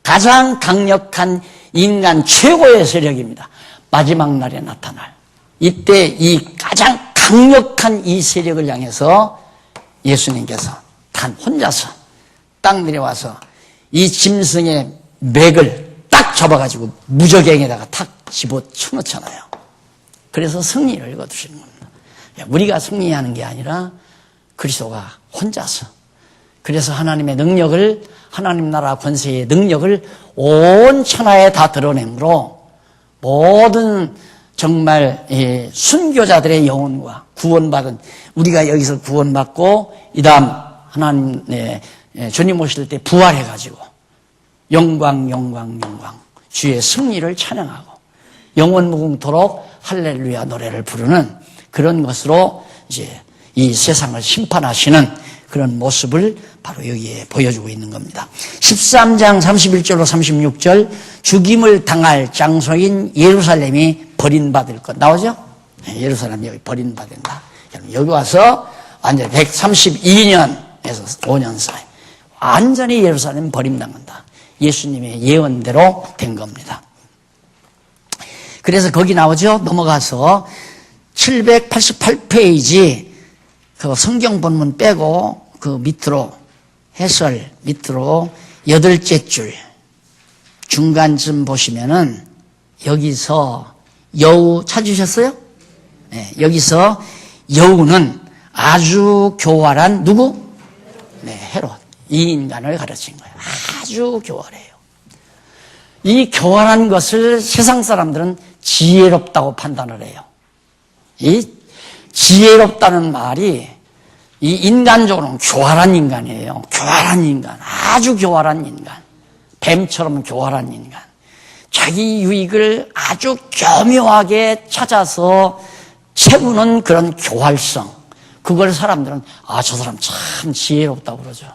가장 강력한 인간 최고의 세력입니다. 마지막 날에 나타날. 이때 이 가장 강력한 이 세력을 향해서 예수님께서 단 혼자서 딱 내려와서 이 짐승의 맥을 딱 잡아가지고 무저갱에다가 탁 집어쳐놓잖아요. 그래서 승리를 거두시는 겁니다. 우리가 승리하는 게 아니라 그리스도가 혼자서. 그래서 하나님의 능력을, 하나님 나라 권세의 능력을 온 천하에 다 드러내므로 모든 정말 순교자들의 영혼과 구원받은 우리가 여기서 구원받고 이 다음 하나님의 주님 오실 때 부활해가지고 영광 영광 영광 주의 승리를 찬양하고 영원 무궁토록 할렐루야 노래를 부르는 그런 것으로 이제 이 세상을 심판하시는 그런 모습을 바로 여기에 보여주고 있는 겁니다. 13장 31절로 36절 죽임을 당할 장소인 예루살렘이 버림받을 것 나오죠? 예루살렘이 여기 버림받는다. 여기 와서 완전히 132년에서 5년 사이 완전히 예루살렘 버림당한다. 예수님의 예언대로 된 겁니다. 그래서 거기 나오죠? 넘어가서 788페이지 그 성경 본문 빼고 그 밑으로 해설 밑으로 8째 줄 중간쯤 보시면은 여기서 여우 찾으셨어요? 네, 여기서 여우는 아주 교활한 누구? 네, 헤롯. 이 인간을 가르친 거예요. 아주 교활해요. 이 교활한 것을 세상 사람들은 지혜롭다고 판단을 해요. 이 지혜롭다는 말이 이 인간적으로는 교활한 인간이에요. 교활한 인간, 아주 교활한 인간, 뱀처럼 교활한 인간. 자기 유익을 아주 교묘하게 찾아서 채우는 그런 교활성. 그걸 사람들은 저 사람 참 지혜롭다고 그러죠.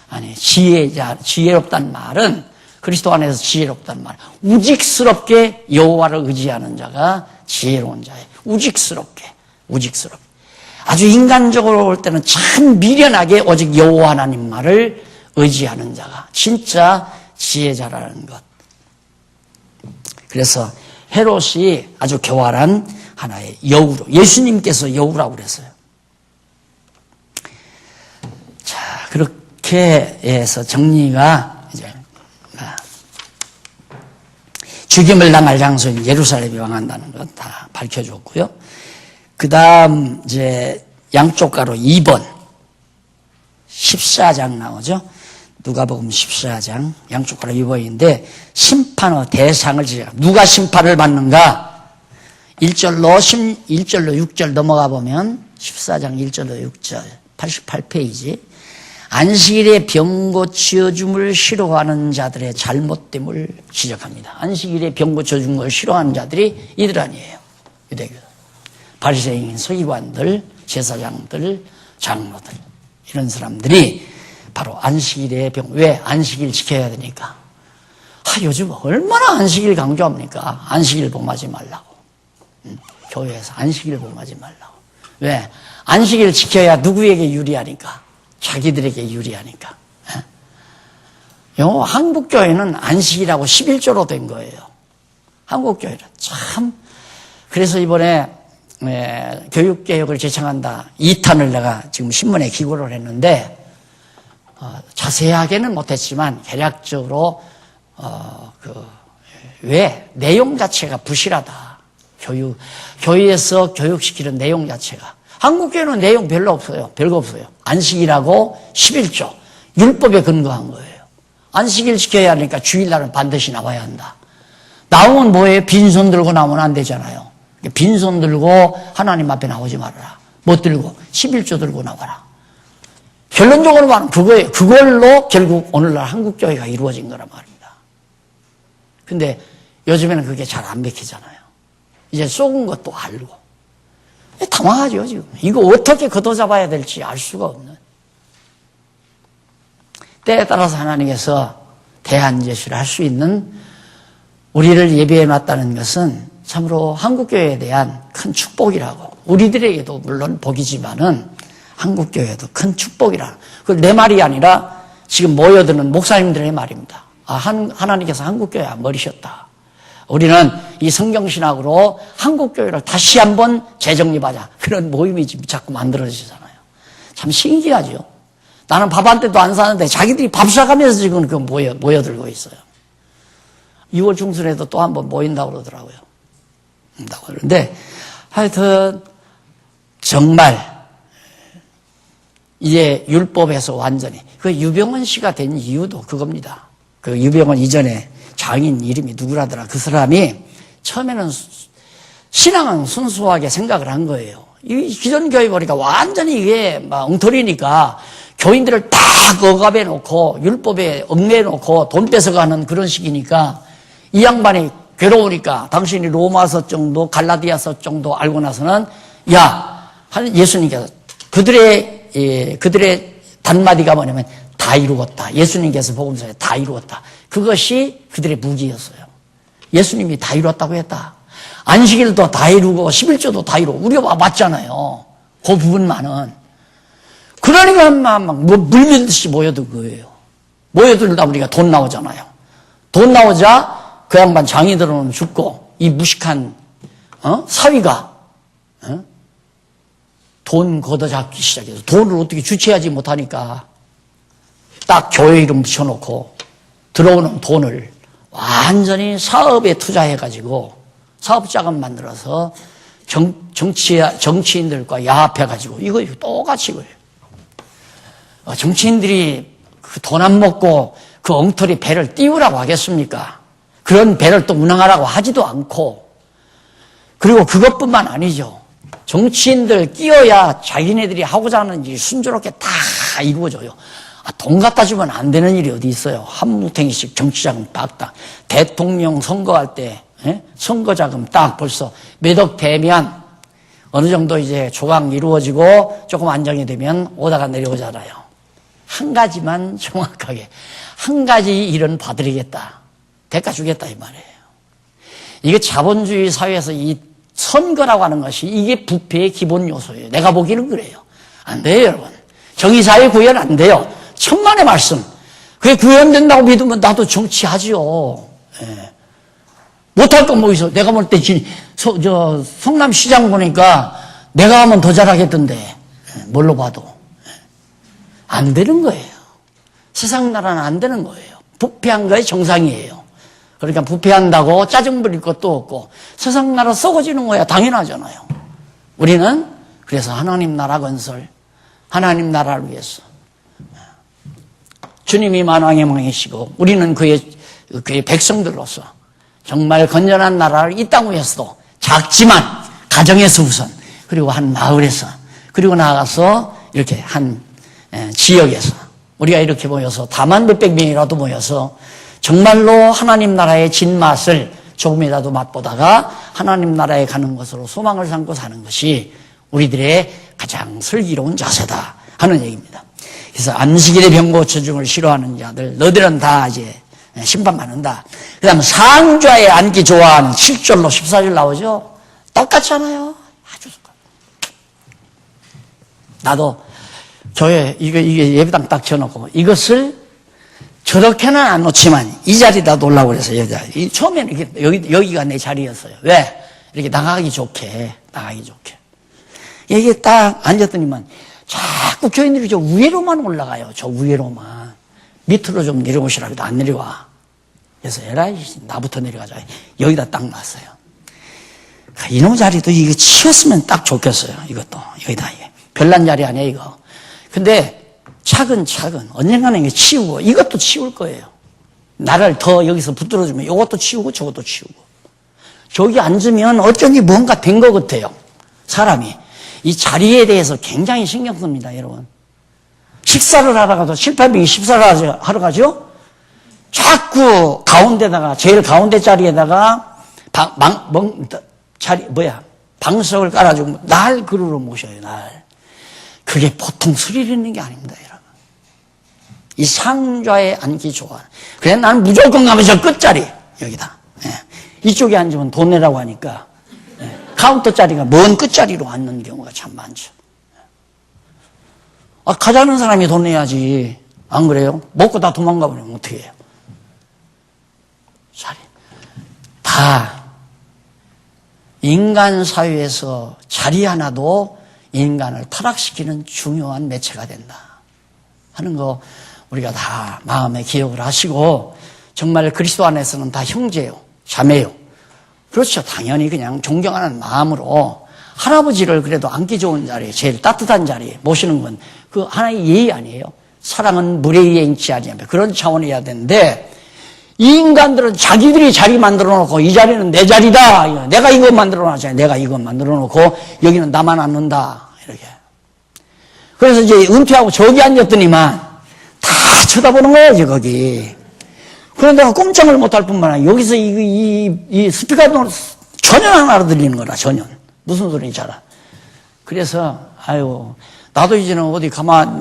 아니, 지혜롭다는 말은 그리스도 안에서 지혜롭다는 말. 우직스럽게 여호와를 의지하는 자가 지혜로운 자예요. 우직스럽게. 아주 인간적으로 볼 때는 참 미련하게 오직 여호와 하나님 말을 의지하는 자가 진짜 지혜자라는 것. 그래서 헤롯이 아주 교활한 하나의 여우로, 예수님께서 여우라고 그랬어요. 자, 그렇게 해서 정리가 이제 죽임을 당할 장소인 예루살렘이 왕한다는 것 다 밝혀줬고요. 그 다음 이제 양쪽 가로 2번 14장 나오죠. 누가복음 14장 양쪽 가로 2번인데 심판의 대상을 지적. 누가 심판을 받는가? 1절로 6절 넘어가 보면 14장 1절로 6절 88페이지 안식일에 병 고쳐줌을 싫어하는 자들의 잘못됨을 지적합니다. 안식일에 병 고쳐준 걸 싫어하는 자들이 이들 아니에요. 유대교 바리새인, 서기관들, 제사장들, 장로들 이런 사람들이 바로 안식일에 왜 안식일 지켜야 되니까? 요즘 얼마나 안식일 강조합니까? 안식일 범하지 말라고. 교회에서 안식일 범하지 말라고. 왜? 안식일 지켜야 누구에게 유리하니까? 자기들에게 유리하니까. 한국교회는 안식일하고 11조로 된 거예요. 한국교회는 참. 그래서 이번에 교육개혁을 제청한다 2탄을 내가 지금 신문에 기고를 했는데 자세하게는 못했지만 대략적으로 왜 내용 자체가 부실하다. 교회에서 교육시키는 내용 자체가 한국교회는 내용 별로 없어요. 별거 없어요. 안식일하고 11조 율법에 근거한 거예요. 안식일 지켜야 하니까 주일날은 반드시 나와야 한다. 나오면 뭐예요? 빈손 들고 나오면 안 되잖아요. 빈손 들고 하나님 앞에 나오지 말아라. 못 들고 11조 들고 나와라. 결론적으로 말하면 그거예요. 그걸로 결국 오늘날 한국교회가 이루어진 거란 말입니다. 근데 요즘에는 그게 잘 안 맥히잖아요. 이제 속은 것도 알고. 당황하죠, 지금. 이거 어떻게 걷어잡아야 될지 알 수가 없는. 때에 따라서 하나님께서 대안 제시를 할 수 있는 우리를 예비해 놨다는 것은 참으로 한국교회에 대한 큰 축복이라고. 우리들에게도 물론 복이지만은 한국교회도 큰 축복이라. 그걸 내 말이 아니라 지금 모여드는 목사님들의 말입니다. 하나님께서 한국교회 안 버리셨다. 우리는 이 성경신학으로 한국교회를 다시 한번 재정립하자. 그런 모임이 지금 자꾸 만들어지잖아요. 참 신기하죠. 나는 밥 한 때도 안 사는데 자기들이 밥 사가면서 지금 그 모여들고 있어요. 6월 중순에도 또 한 번 모인다고 그러더라고요. 그런데 하여튼 정말 이제 율법에서 완전히 그 유병원 씨가 된 이유도 그겁니다. 그 유병원 이전에 장인 이름이 누구라더라. 그 사람이 처음에는 신앙은 순수하게 생각을 한 거예요. 이 기존 교회 보니까 완전히 이게 막 엉터리니까 교인들을 딱 억압해 놓고 율법에 얽매여 놓고 돈 뺏어가는 그런 식이니까 이 양반이 괴로우니까 당신이 로마서 정도 갈라디아서 정도 알고 나서는 예수님께서 그들의 단마디가 뭐냐면 다 이루었다. 예수님께서 복음서에 다 이루었다. 그것이 그들의 무기였어요. 예수님이 다 이루었다고 했다. 안식일도 다 이루고 11조도 다 이루고 우리가 맞잖아요. 그 부분만은. 그러니까 막 물밀듯이 모여들 거예요. 모여들다 보니까 돈 나오잖아요. 돈 나오자 그 양반 장인들은 죽고 이 무식한 사위가 돈 걷어잡기 시작해서 돈을 어떻게 주체하지 못하니까 딱 교회 이름 붙여놓고 들어오는 돈을 완전히 사업에 투자해가지고 사업자금 만들어서 정치인들과 야합해가지고 이거 똑같이 이거예요. 정치인들이 그 돈 안 먹고 그 엉터리 배를 띄우라고 하겠습니까? 그런 배를 또 운항하라고 하지도 않고 그리고 그것뿐만 아니죠. 정치인들 끼어야 자기네들이 하고자 하는 일이 순조롭게 다 이루어져요. 돈 갖다 주면 안 되는 일이 어디 있어요. 한 뭉탱이씩 정치자금 딱딱. 대통령 선거할 때 선거자금 딱 벌써 몇 억 되면 어느 정도 이제 조각 이루어지고 조금 안정이 되면 오다가 내려오잖아요. 한 가지만 정확하게 한 가지 일은 봐드리겠다. 대가 주겠다 이 말이에요. 이게 자본주의 사회에서 이 선거라고 하는 것이 이게 부패의 기본 요소예요. 내가 보기에는 그래요. 안 돼요 여러분. 정의사회 구현 안 돼요. 천만의 말씀. 그게 구현된다고 믿으면 나도 정치하지요. 예. 못할 건 뭐 있어. 내가 볼 때 성남시장 보니까 내가 하면 더 잘하겠던데. 예. 뭘로 봐도. 예. 안 되는 거예요. 세상 나라는 안 되는 거예요. 부패한 거에 정상이에요. 그러니까 부패한다고 짜증 부릴 것도 없고 세상 나라 썩어지는 거야 당연하잖아요. 우리는 그래서 하나님 나라 건설, 하나님 나라를 위해서 주님이 만왕의 왕이시고 우리는 그의 백성들로서 정말 건전한 나라를 이 땅 위에서도 작지만 가정에서 우선 그리고 한 마을에서 그리고 나아가서 이렇게 한 지역에서 우리가 이렇게 모여서 다만 몇백 명이라도 모여서 정말로 하나님 나라의 진맛을 조금이라도 맛보다가 하나님 나라에 가는 것으로 소망을 삼고 사는 것이 우리들의 가장 슬기로운 자세다 하는 얘기입니다. 그래서 안식일에 병 고쳐줌을 싫어하는 자들 너희들은 다 이제 심판받는다. 그 다음 상좌에 앉기 좋아하는 7절로 14절 나오죠. 똑같잖아요. 아주 나도 교회 이게 예배당 딱 쳐놓고 이것을 저렇게는 안 놓지만 이 자리다 놓으려고 그래서 처음에는 이렇게 여기가 내 자리였어요. 왜? 이렇게 나가기 좋게. 이게 딱 앉았더니만 자꾸 교인들이 저 위로만 올라가요. 저 위로만. 밑으로 좀 내려오시라 해도 안 내려와. 그래서 에라이 나부터 내려가자. 여기다 딱 놨어요. 이놈 자리도 이거 치웠으면 딱 좋겠어요. 이것도 여기다 이게 별난 자리 아니에요 이거. 근데 차근차근 언젠가는 이게 치우고 이것도 치울 거예요. 나를 더 여기서 붙들어주면 이것도 치우고 저것도 치우고. 저기 앉으면 어쩐지 뭔가 된 것 같아요. 사람이. 이 자리에 대해서 굉장히 신경 씁니다, 여러분. 식사를 하러 가도 7, 800이 식사를 하러 가죠? 자꾸 가운데다가, 제일 가운데 자리에다가 방석을 깔아주고 날 그루로 모셔요, 날. 그게 보통 스릴 있는 게 아닙니다, 여러분. 이 상좌에 앉기 좋아. 그래, 나는 무조건 가면 저 끝자리, 여기다. 예. 이쪽에 앉으면 돈 내라고 하니까. 카운터 자리가 먼 끝자리로 앉는 경우가 참 많죠. 가자는 사람이 돈 내야지. 안 그래요? 먹고 다 도망가 버리면 어떻게 해요? 다 인간 사회에서 자리 하나도 인간을 타락시키는 중요한 매체가 된다 하는 거 우리가 다 마음에 기억을 하시고 정말 그리스도 안에서는 다 형제요, 자매요. 그렇죠. 당연히 그냥 존경하는 마음으로 할아버지를 그래도 앉기 좋은 자리에 제일 따뜻한 자리에 모시는 건 그 하나의 예의 아니에요. 사랑은 물에 의해 인치 아니하며 그런 차원이어야 되는데 이 인간들은 자기들이 자리 만들어 놓고 이 자리는 내 자리다. 내가 이거 만들어 놨잖아요. 내가 이거 만들어 놓고 여기는 나만 앉는다. 이렇게. 그래서 이제 은퇴하고 저기 앉았더니만 다 쳐다보는 거야지, 거기. 그런데 내가 꼼짝을 못할 뿐만 아니라 여기서 이 스피커도 전혀 안 알아들리는 거라, 전혀. 무슨 소리인지 알아. 그래서, 아유, 나도 이제는 어디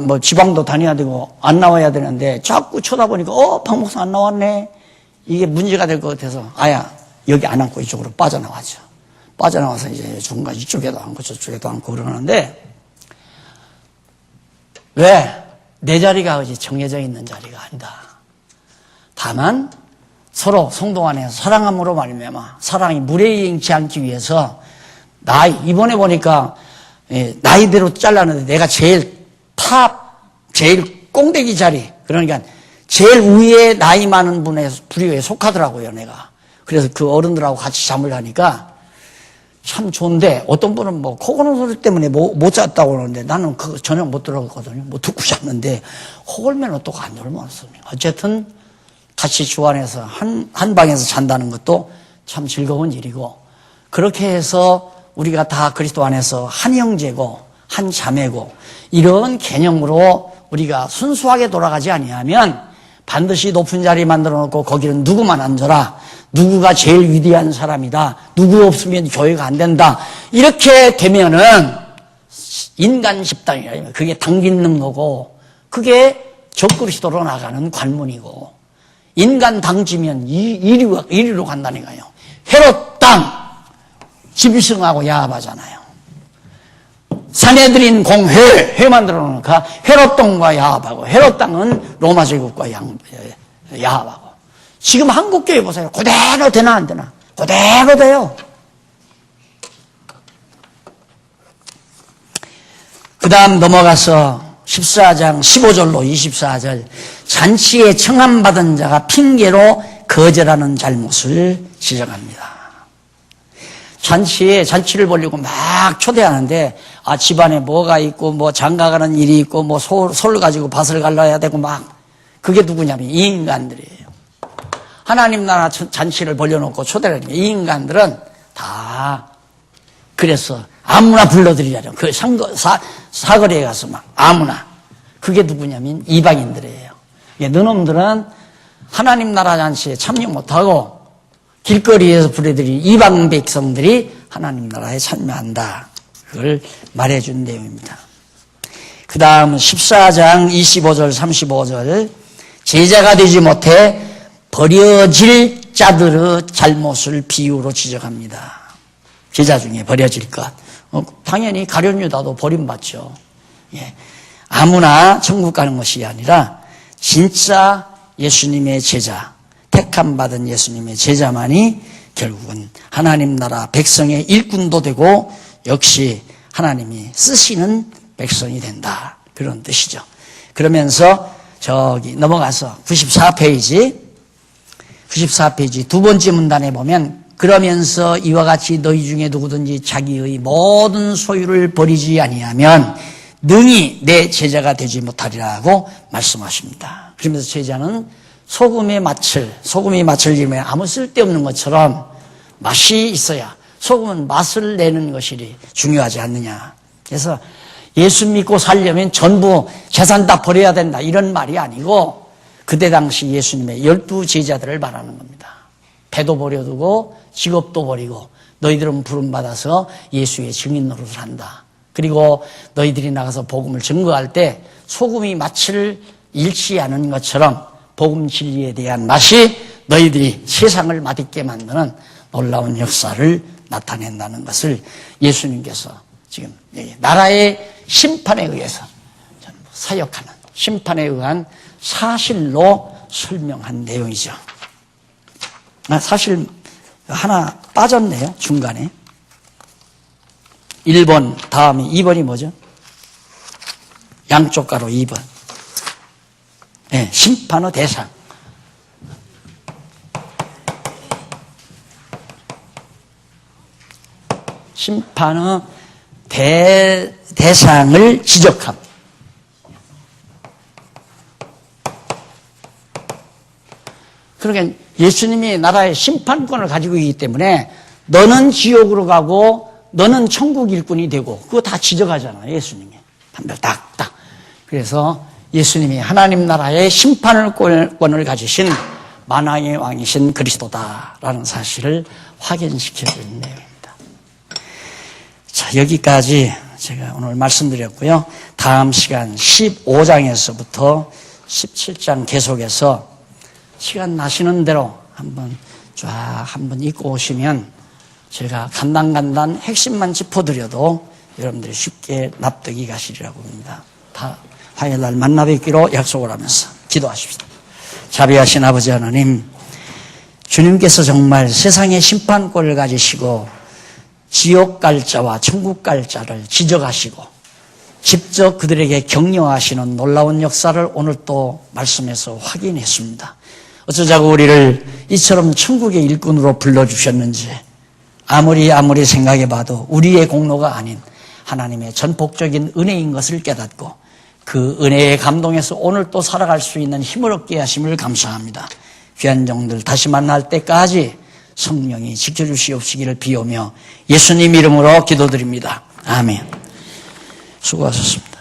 뭐 지방도 다녀야 되고 안 나와야 되는데 자꾸 쳐다보니까, 박 목사 안 나왔네. 이게 문제가 될 것 같아서, 아야, 여기 안 앉고 이쪽으로 빠져나왔죠. 빠져나와서 이제 중간 이쪽에도 앉고 저쪽에도 앉고 그러는데, 왜? 내 자리가 어디 정해져 있는 자리가 아니다. 다만 서로 성도 안에서 사랑함으로 말미암아 사랑이 무례행치 않기 위해서 이번에 보니까 나이대로 잘랐는데 내가 제일 제일 꽁대기 자리, 그러니까 제일 위에 나이 많은 분의 부류에 속하더라고요, 내가. 그래서 그 어른들하고 같이 잠을 자니까 참 좋은데, 어떤 분은 뭐 코 고는 소리 때문에 못 잤다고 그러는데 나는 그거 전혀 못 들었거든요. 뭐 듣고 잤는데 호걸매는 또 안 들었습니다. 어쨌든 같이 주 안에서 한 방에서 잔다는 것도 참 즐거운 일이고, 그렇게 해서 우리가 다 그리스도 안에서 한 형제고 한 자매고 이런 개념으로 우리가 순수하게 돌아가지 아니하면 반드시 높은 자리 만들어 놓고 거기는 누구만 앉아라, 누구가 제일 위대한 사람이다, 누구 없으면 교회가 안 된다, 이렇게 되면은 인간 집단이라, 그게 당짓는 거고, 그게 적그리스도로 나가는 관문이고, 인간 당지면 이리로 간다니까요. 헤롯 땅 짐승하고 야합하잖아요. 사내들인 공회, 회 만들어 놓으니까 헤롯 땅과 야합하고, 헤롯 땅은 로마 제국과 야합하고. 지금 한국교회 보세요. 그대로 되나 안 되나? 그대로 돼요. 그 다음 넘어가서 14장 15절로 24절, 잔치에 청함받은 자가 핑계로 거절하는 잘못을 지적합니다. 잔치를 벌리고 막 초대하는데, 집안에 뭐가 있고, 뭐 장가가는 일이 있고, 뭐 솔 가지고 밭을 갈라야 되고, 막. 그게 누구냐면 이 인간들이에요. 하나님 나라 잔치를 벌려놓고 초대를 하니까 이 인간들은 다 그래서 아무나 불러들이라죠. 그 사거리에 가서 막 아무나. 그게 누구냐면 이방인들이에요. 너놈들은 하나님 나라 잔치에 참여 못하고 길거리에서 부려들인 이방 백성들이 하나님 나라에 참여한다. 그걸 말해준 내용입니다. 그 다음 14장 25절 35절, 제자가 되지 못해 버려질 자들의 잘못을 비유로 지적합니다. 제자 중에 버려질 것. 당연히 가룟 유다도 버림받죠. 예. 아무나 천국 가는 것이 아니라 진짜 예수님의 제자, 택함받은 예수님의 제자만이 결국은 하나님 나라 백성의 일꾼도 되고 역시 하나님이 쓰시는 백성이 된다. 그런 뜻이죠. 그러면서 저기 넘어가서 94페이지 두 번째 문단에 보면, 그러면서 이와 같이 너희 중에 누구든지 자기의 모든 소유를 버리지 아니하면 능히 내 제자가 되지 못하리라고 말씀하십니다. 그러면서 제자는 소금이 맛을 지으면 아무 쓸데없는 것처럼 맛이 있어야, 소금은 맛을 내는 것이 중요하지 않느냐. 그래서 예수 믿고 살려면 전부 재산 다 버려야 된다, 이런 말이 아니고, 그때 당시 예수님의 12 제자들을 말하는 겁니다. 배도 버려두고 직업도 버리고 너희들은 부름받아서 예수의 증인 노릇을 한다. 그리고 너희들이 나가서 복음을 증거할 때 소금이 맛을 잃지 않은 것처럼 복음 진리에 대한 맛이 너희들이 세상을 맛있게 만드는 놀라운 역사를 나타낸다는 것을 예수님께서 지금 나라의 심판에 의해서 사역하는, 심판에 의한 사실로 설명한 내용이죠. 사실 하나 빠졌네요, 중간에. 1번 다음에 2번이 뭐죠? 양쪽 가로 2번. 네, 심판의 대상. 심판의 대상을 지적함. 그러니까 예수님이 나라의 심판권을 가지고 있기 때문에 너는 지옥으로 가고 너는 천국 일꾼이 되고, 그거 다 지적하잖아요, 예수님이. 한 별 딱딱. 그래서 예수님이 하나님 나라의 심판권을 가지신 만왕의 왕이신 그리스도다라는 사실을 확인시켜주는 내용입니다. 자, 여기까지 제가 오늘 말씀드렸고요. 다음 시간 15장에서부터 17장 계속해서 시간 나시는 대로 한번 읽고 오시면 제가 간단간단 핵심만 짚어드려도 여러분들이 쉽게 납득이 가시리라고 봅니다. 다 화요일날 만나 뵙기로 약속을 하면서 기도하십시다. 자비하신 아버지 하나님, 주님께서 정말 세상의 심판권을 가지시고 지옥 갈 자와 천국 갈 자를 지적하시고 직접 그들에게 격려하시는 놀라운 역사를 오늘 또 말씀에서 확인했습니다. 어쩌자고 우리를 이처럼 천국의 일꾼으로 불러주셨는지 아무리 생각해봐도 우리의 공로가 아닌 하나님의 전폭적인 은혜인 것을 깨닫고 그 은혜에 감동해서 오늘 또 살아갈 수 있는 힘을 얻게 하심을 감사합니다. 귀한 종들 다시 만날 때까지 성령이 지켜주시옵시기를 비오며 예수님 이름으로 기도드립니다. 아멘. 수고하셨습니다.